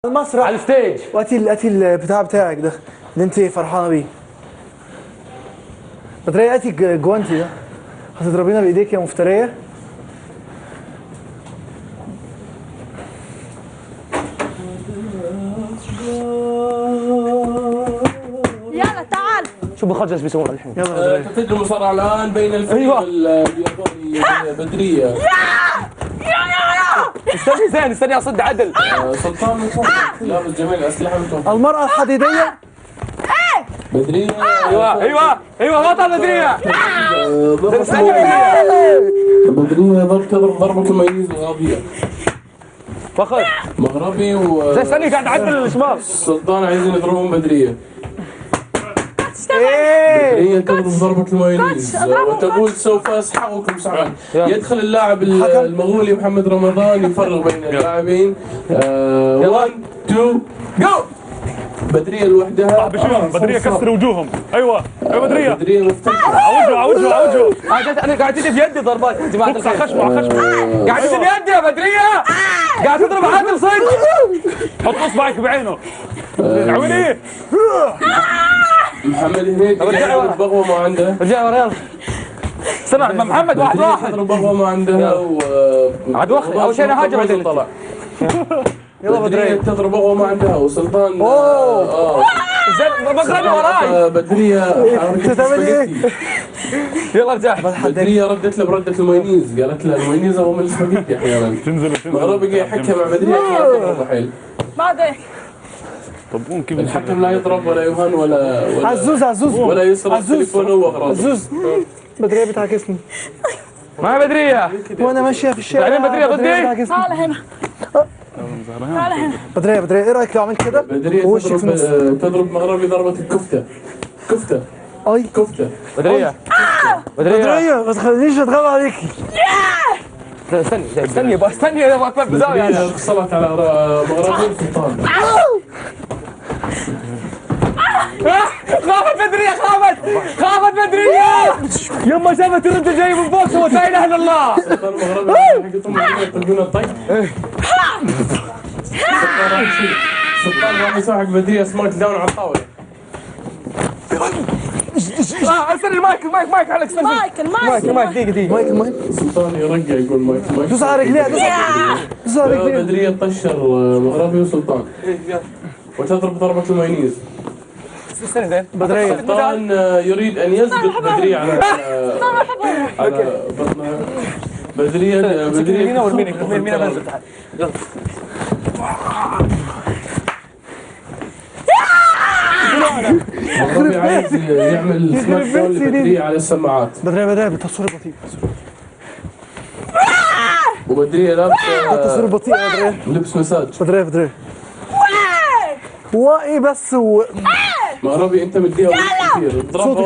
المسرح على الستيج. واتي البتاع بتاعك ده اللي انت فرحانه بيه. بدرية هاتي الجوانتي ده، هتضربينا بايديك يا مفتريه. يلا تعال. شوف بخرج ايش بيسوون الحين. يلا تبتدي المصارعة الآن بين الفريق الياباني بدرية. استني اصد عدل. سلطان لابس جميع الأسلحة متوفرة. المرأة الحديدية. بدرية. ايوه بطل بدرية. بدرية تضرب ضربة الميز الغاضية. فخر مغربي استني قاعد اعدل الشمال. سلطان عايزين يضربون بدرية. ايه بدرية تضرب ضربة المايونيز وتقول سوف اسحقكم سحقا. يدخل اللاعب المغولي محمد رمضان يفرق بين اللاعبين. 1 2 جو. بدرية لوحدها. بدرية كسر وجوههم. ايوه بدرية. بدرية مفتوحة. عوجه. انا قاعد تدي بيدي ضربات يا جماعه الخير. خشمه قاعد تدي بيدي يا بدرية. قاعد تضرب عادل صدق. حط اصبعك بعينه. عويني. محمد هنيدي يضرب بغوة ما عنده. رجع ورا يلا. استنى محمد واحد يضرب بغوة ما عندها عاد وقت اول شيء انا هاجم بعدين طلع. يلا بدرية تضرب بغوة ما عندها وسلطان مغربي وراي. بدرية تعمل ايه؟ يلا ارجع. بدرية ردت له بردة المايونيز، قالت له المايونيز هو من السباجيتي احيانا. مغربي جاي يحكي مع بدرية حيل. بعدين طب ممكن الحكم لا يضرب ولا يهان ولا عزوز ولا يسرق تليفونه واغراضه. عزوز بدرية بتعاكسني. ما هي بدرية وانا ماشيه في الشارع. بعدين بدرية ضدي. بتعاكسني. تعال هنا. تعال هنا. بدرية ايه رايك لو عملت كده؟ بدرية ووشك في النص. تضرب مغربي ضربة كفتة. اي كفتة. بدرية بدرية ما تخلينيش اتغاب عليكي. استني يا ابو اكبر بزاوية. بدرية اتصلت على مغربي سلطان. خافت بدرية خافت بدرية. يما شافت الرجل جاي من فوق سوت لا اله الا الله. سلطان مغربي حقتهم يطلقون الطي. سلطان راح يسوي حق بدرية سمارت داون على الطاولة. استني المايك عليك استني. المايك دقيقة مايك سلطان يرجع يقول مايك. دوس على رجليها دوس على رجليها. بدرية تطشر مغربي وسلطان وتضرب ضربة المايونيز. استني زين. بدرية سلطان يريد أن يسبق بدرية على بطنها. بدرية ورمينا بنزل تعال. يلا. مغربي عايز يعمل سماك داون لبدرية على السماعات. بدرية بالتصوير البطيء. وبدرية لابسة التصوير البطيء يا بدرية. لبس مساج. بدرية وايه بس مغربي انت مديها وقت كثير.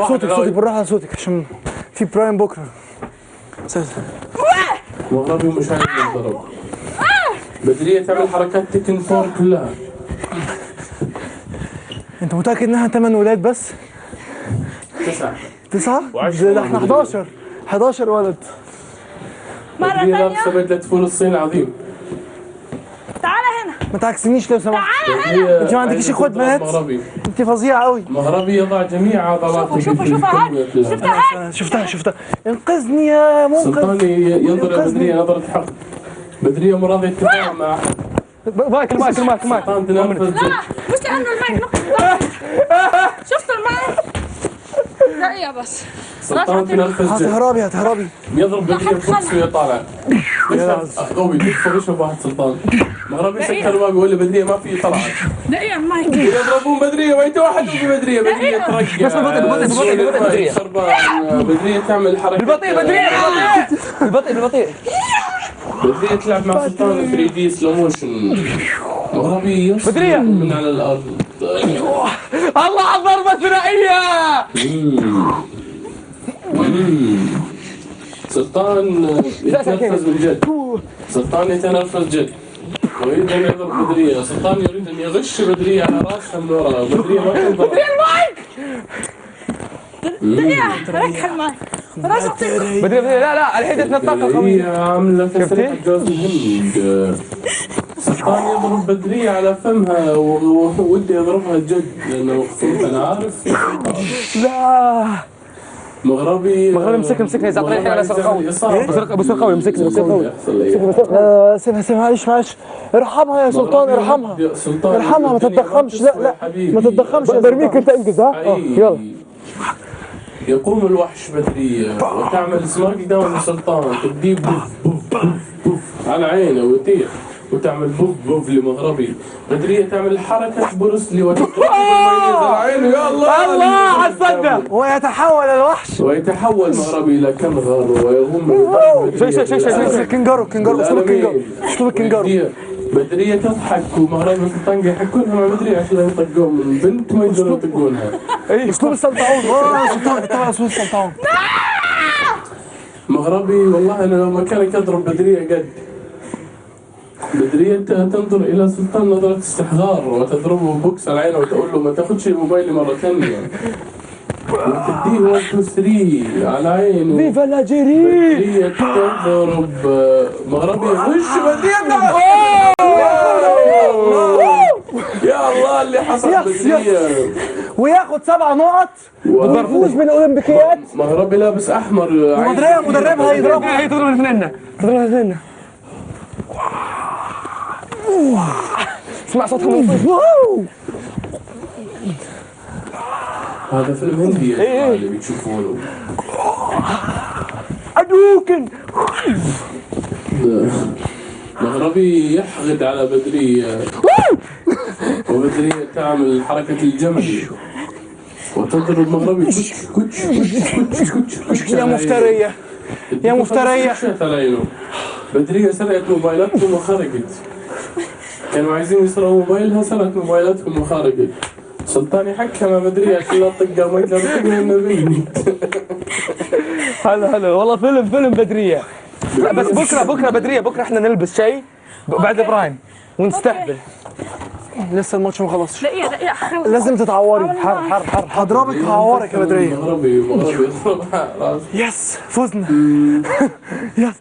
صوتك بالراحة على صوتك عشان في برايم بكره. مغربي مش عايز يضرب. بدرية تعمل حركات تكن فور كلها. انت متأكد انها 8 ولاد بس؟ 9 ده احنا 11 ولد. مرة بدرية لابسة بدلة فول الصين العظيم. تعال هنا. ما تعكسنيش لو سمحت. تعال هنا. انت ما عندكيش اخوات بنات؟ انت فظيعة قوي. مغربي يضع جميع عضلاته. شفتها انقذني يا منقذ. سلطان ينظر بدرية نظرة حق. بدرية مراد يتفاهم مع أحد. المايك سلطان تنرفز. مش لأنه المايك شفت المايك؟ دقيقة بس. سلطان تنرفز. هتهربي. يضرب بدرية بفوكس وهي طالعة. قوي يدفع يشرب واحد سلطان. مغربي سكر ما بيقول بدرية ما في طلعت. دقيقة المايك. يضربون بدرية ويتوحدوا في بدرية ترجع. بس بالبطيء بدرية. بدرية تعمل حركة. بالبطيء. بدرية تلعب مع سلطان 3D سلو موشن. مغربي بدرية من على الأرض. الله على الضربة الثنائية. سلطان يتنرفز من جد. سلطان يتنرفز جد. ويريد أن يضرب بدرية. سلطان يريد أن يغش بدرية على راسها من وراء. بدرية ما تنضرب. بدرية المايك. دقيقة ركح المايك. بدرية لا الحين تتنطق قوية. هي عاملة تسريح جوز الهند. سلطان يضرب بدرية على فمها ودي اضربها جد لانه مخطوط انا عارف. لا مغربي مسكها يا زلمه على سر قوي بس قوي مسكها بس قوي. سيبها معلش ارحمها يا سلطان، ارحمها ارحمها، ما تتضخمش. لا ما تتضخمش، برميك انت انجز. ها يلا. يقوم الوحش بدرية وتعمل سماك داون لسلطان، تديه بوف بوف بوف بوف على عينه ويطير، وتعمل بوف بوف لمغربي. بدرية تعمل حركة بروسلي وتضربه بالميز على عينه. يا الله الله على الصدة. ويتحول الوحش، ويتحول مغربي إلى كنغر ويغم شيء كنجارو اسلوب الكنجارو. بدرية تضحك ومغربي وسلطان يحكونها مع بدرية عشان يطقون من بنت ما يقدروا يطقونها. اسلوب السلطعون. سلطان طبعا اسلوب السلطعون. مغربي والله انا لو مكانك اضرب بدرية قد. بدرية تنظر الى سلطان نظرة استحضار وتضربه بوكس على عينه وتقول له ما تاخذش الموبايل مرة ثانية. وتديه 1 2 3 على عينه. فيفا لا جيري. بدرية تضرب مغربي وش بدرية. يا الله اللي حصل بدرية. وياخد 7 نقط ويفوز بالاولمبيكيات. مغربي لابس احمر. مدربها يضربها. تضرب الاثنين. اسمع صوتها من فوق. هذا فيلم هندي اللي بتشوفونه. أدوكن. مغربي يحقد على بدرية وبدرية تعمل حركة الجمل وتضرب مغربي كوتش يا مفترية. بدرية سرقت موبايلاتهم وخرجت. كانوا عايزين يسرقوا موبايلها، سرقت موبايلاتهم وخرجت. سلطان يحكها مع بدرية عشان لا تطقها وما يقدر يطقها النبي. هلا والله فيلم بدرية. لا بس بكره بدرية، بكره احنا نلبس شيء بعد برايم ونستهبل. لسه الماتش ما خلصش. دقيقة لازم تتعوري. حر هضربك هعورك يا بدرية. مغربي يضربها راس. يس فزنا. يس.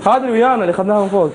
هذا اللي ويانا اللي اخذناها من فوق.